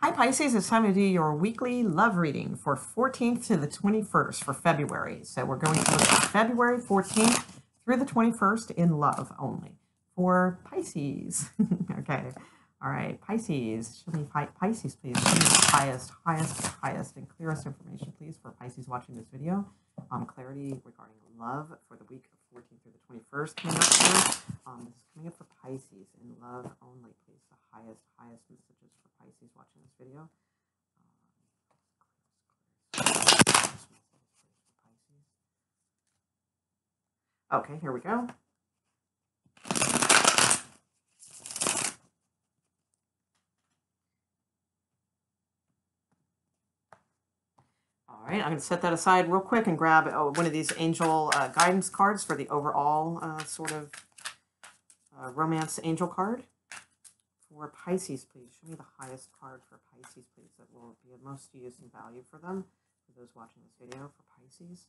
Hi Pisces, it's time to do your weekly love reading for 14th to the 21st for February. So we're going to look at February 14th through the 21st in love only for Pisces. Okay. All right, Pisces. Show me Pisces, please. Show me the highest, and clearest information, please, for Pisces watching this video. Clarity regarding love for the week of 14th through the 21st coming up here. This is coming up for Pisces in love only, please. The highest messages for Pisces watching this video. Okay, here we go. All right, I'm going to set that aside real quick and grab one of these angel guidance cards for the overall sort of romance angel card. For Pisces, please. Show me the highest card for Pisces, please, that will be of most use and value for them, for those watching this video, for Pisces.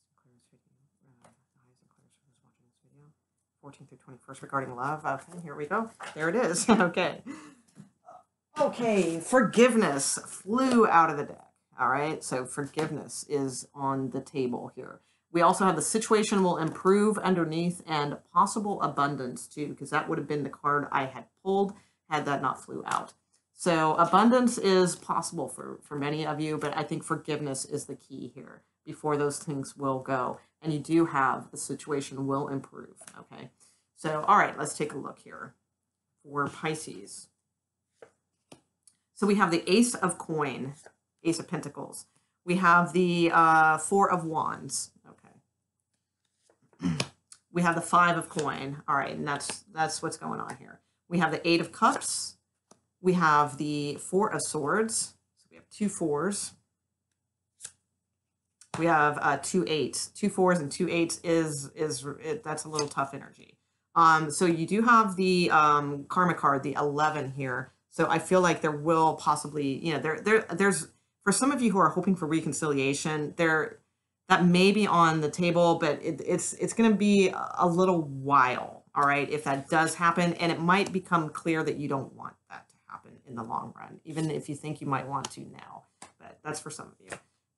The highest and clearest for those watching this video. 14th through 21st regarding love. Okay, here we go. There it is. Okay. Okay, forgiveness flew out of the deck. All right, so forgiveness is on the table here. We also have the situation will improve underneath and possible abundance too, because that would have been the card I had pulled had that not flew out. So abundance is possible for many of you, but I think forgiveness is the key here before those things will go. And you do have the situation will improve, okay? So, all right, let's take a look here for Pisces. So we have the Ace of Coin, Ace of Pentacles. We have the Four of Wands. Okay. We have the Five of Coin. All right, and that's what's going on here. We have the Eight of Cups. We have the Four of Swords. So we have two fours. We have two eights. Two fours and two eights that's a little tough energy. So you do have the Karma card, the 11 here. So I feel like there will possibly, you know, there's for some of you who are hoping for reconciliation, that may be on the table, but it's going to be a little while, all right, if that does happen, and it might become clear that you don't want that to happen in the long run, even if you think you might want to now, but that's for some of you.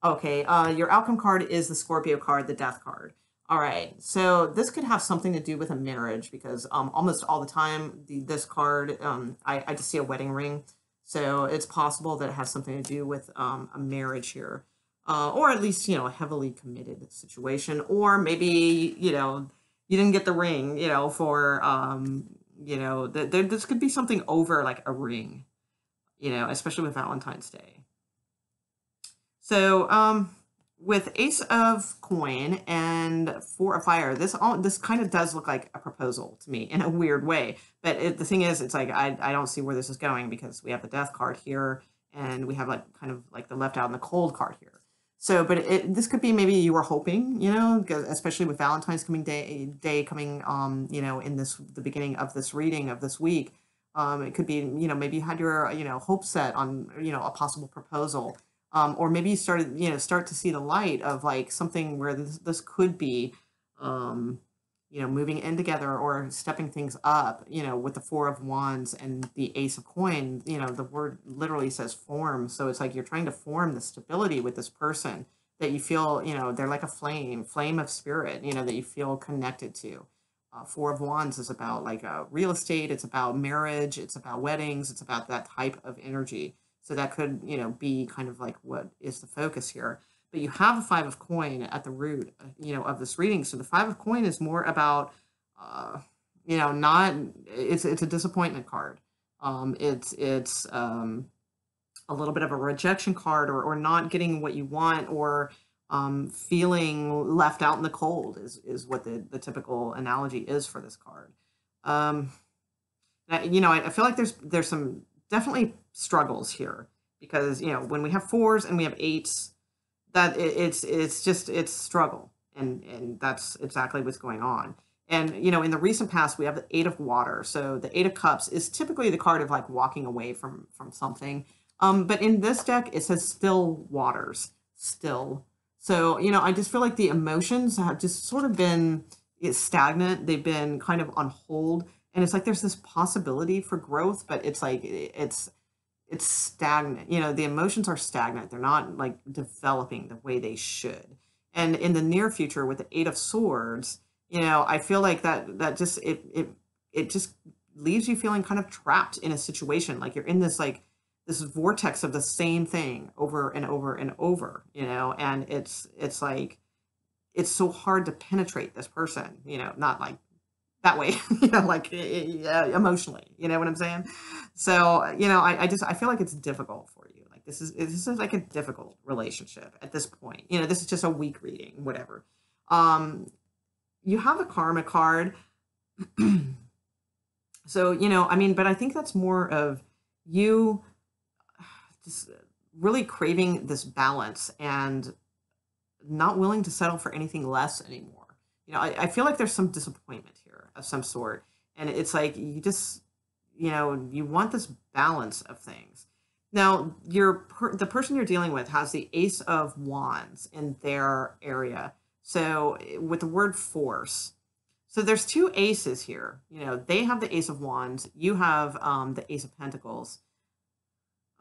Okay, your outcome card is the Scorpio card, the Death card. All right, so this could have something to do with a marriage because almost all the time, this card, I just see a wedding ring. So it's possible that it has something to do with a marriage here. Or at least, you know, a heavily committed situation. Or maybe, you know, you didn't get the ring, you know, for, you know, this could be something over like a ring, you know, especially with Valentine's Day. So, with Ace of Coin and Four of Fire, this kind of does look like a proposal to me in a weird way. But the thing is, it's like I don't see where this is going because we have the Death card here and we have like kind of like the left out and the cold card here. So, but this could be maybe you were hoping, you know, especially with Valentine's Day coming, you know, in the beginning of this reading of this week. It could be, you know, maybe you had your, you know, hope set on, you know, a possible proposal. Or maybe you started, you know, start to see the light of like something where this could be, you know, moving in together or stepping things up, you know, with the Four of Wands and the Ace of Coin, you know, the word literally says form. So it's like you're trying to form the stability with this person that you feel, you know, they're like a flame of spirit, you know, that you feel connected to. Four of Wands is about like real estate. It's about marriage. It's about weddings. It's about that type of energy. So that could, you know, be kind of like what is the focus here. But you have a Five of Coin at the root, you know, of this reading. So the Five of Coin is more about, you know, it's a disappointment card. It's a little bit of a rejection card or not getting what you want or feeling left out in the cold is what the typical analogy is for this card. You know, I feel like there's some definitely struggles here because, you know, when we have fours and we have eights, that it's struggle and that's exactly what's going on. And, you know, in the recent past, we have the Eight of Water. So the Eight of Cups is typically the card of like walking away from something. But in this deck, it says still waters, still. So, you know, I just feel like the emotions have just sort of been stagnant. They've been kind of on hold. And it's like there's this possibility for growth, but it's like it's stagnant. You know, the emotions are stagnant. They're not like developing the way they should. And in the near future with the Eight of Swords, you know, I feel like that just it just leaves you feeling kind of trapped in a situation. Like you're in this like this vortex of the same thing over and over and over, you know, and it's like it's so hard to penetrate this person, you know, not like that way, you know, like emotionally, you know what I'm saying? So, you know, I just, I feel like it's difficult for you. Like this is like a difficult relationship at this point. You know, this is just a weak reading, whatever. Um, you have the karma card. So, you know, I mean, but I think that's more of you just really craving this balance and not willing to settle for anything less anymore. You know, I feel like there's some disappointment here of some sort. And it's like you just, you know, you want this balance of things. Now, the person you're dealing with has the Ace of Wands in their area. So with the word force. So there's two aces here. You know, they have the Ace of Wands. You have the Ace of Pentacles.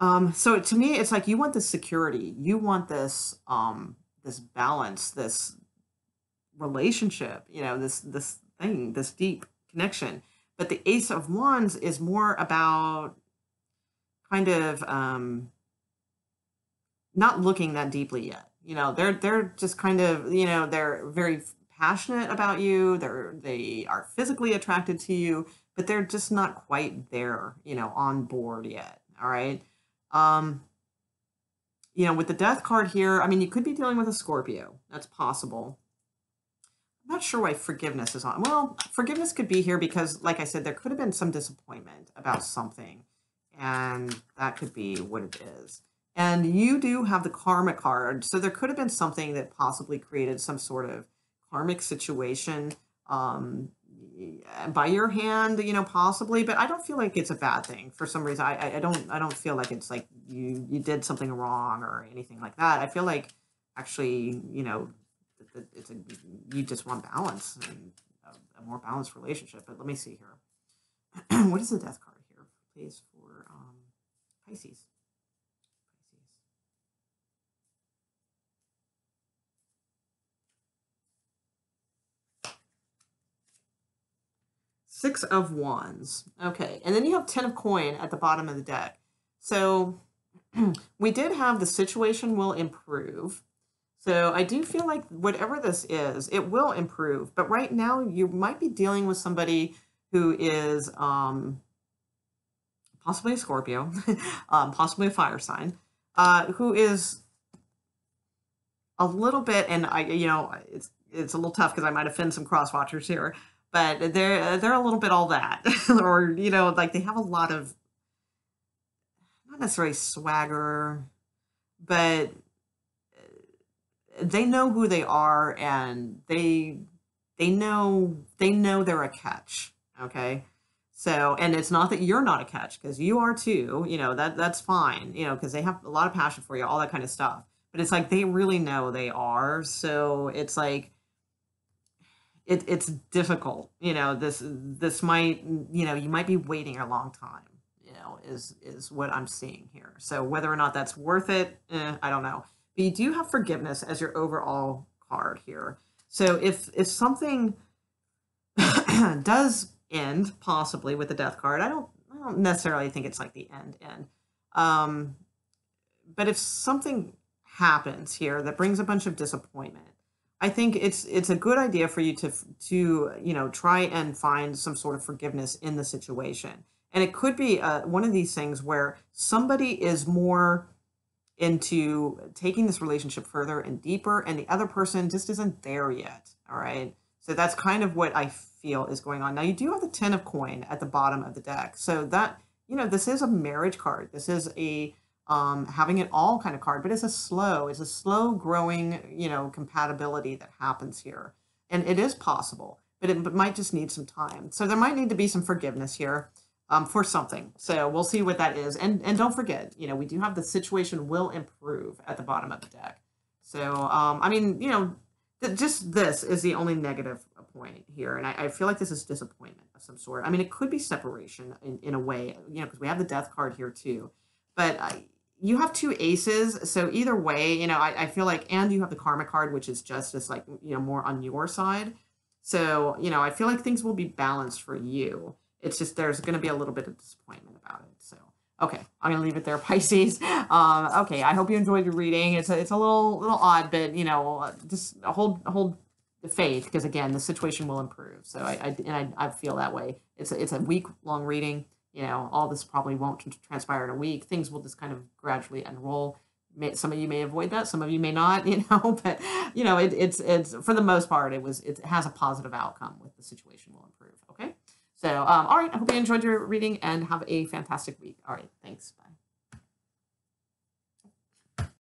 So to me, it's like you want this security. You want this this balance, this relationship, you know, this thing, this deep connection. But the Ace of Wands is more about kind of not looking that deeply yet. You know, they're just kind of, you know, they're very passionate about you. They are physically attracted to you, but they're just not quite there, you know, on board yet. All right. Um, you know, with the Death card here, I mean, you could be dealing with a Scorpio. That's possible. I'm not sure why forgiveness is on. Well, forgiveness could be here because, like I said, there could have been some disappointment about something, and that could be what it is. And you do have the karma card, so there could have been something that possibly created some sort of karmic situation by your hand, you know, possibly. But I don't feel like it's a bad thing for some reason. I don't feel like it's like you did something wrong or anything like that. I feel like actually, you know, it's a, you just want balance and a more balanced relationship. But let me see here. What is the Death card here, please, for Pisces? Six of Wands. Okay, and then you have Ten of Coin at the bottom of the deck. So we did have the situation will improve. So I do feel like whatever this is, it will improve. But right now, you might be dealing with somebody who is possibly a Scorpio, possibly a fire sign, who is a little bit, and you know, it's a little tough because I might offend some cross watchers here, but they're a little bit all that, or you know, like they have a lot of not necessarily swagger, but they know who they are, and they know they're a catch. Okay. So, and it's not that you're not a catch because you are too, you know, that's fine, you know, because they have a lot of passion for you, all that kind of stuff. But it's like they really know they are. So it's like it's difficult, you know, this might, you know, you might be waiting a long time, you know, is what I'm seeing here. So whether or not that's worth it, I don't know. But you do have forgiveness as your overall card here. So if something does end possibly with the Death card, I don't necessarily think it's like the end. Um, but if something happens here that brings a bunch of disappointment, I think it's a good idea for you to you know, try and find some sort of forgiveness in the situation. And it could be one of these things where somebody is more into taking this relationship further and deeper, and the other person just isn't there yet. All right. So that's kind of what I feel is going on. Now, you do have the Ten of Coin at the bottom of the deck. So that, you know, this is a marriage card. This is a having it all kind of card, but it's a slow growing, you know, compatibility that happens here. And it is possible, but it might just need some time. So there might need to be some forgiveness here for something. So we'll see what that is. And don't forget, you know, we do have the situation will improve at the bottom of the deck. So, I mean, you know, just this is the only negative point here. And I feel like this is disappointment of some sort. I mean, it could be separation in a way, you know, because we have the Death card here too. but you have two aces. So either way, you know, I feel like, and you have the karma card, which is just as like, you know, more on your side. So, you know, I feel like things will be balanced for you. It's just, there's going to be a little bit of disappointment about it. So, okay, I'm going to leave it there, Pisces. Okay, I hope you enjoyed your reading. It's a little odd, but, you know, just hold the faith, because again, the situation will improve. So I feel that way. It's a week-long reading. You know, all this probably won't transpire in a week. Things will just kind of gradually unroll. Some of you may avoid that, some of you may not, you know, but you know, it's for the most part, it has a positive outcome. With the situation will improve. Okay, so all right, I hope you enjoyed your reading and have a fantastic week. All right, thanks. Bye.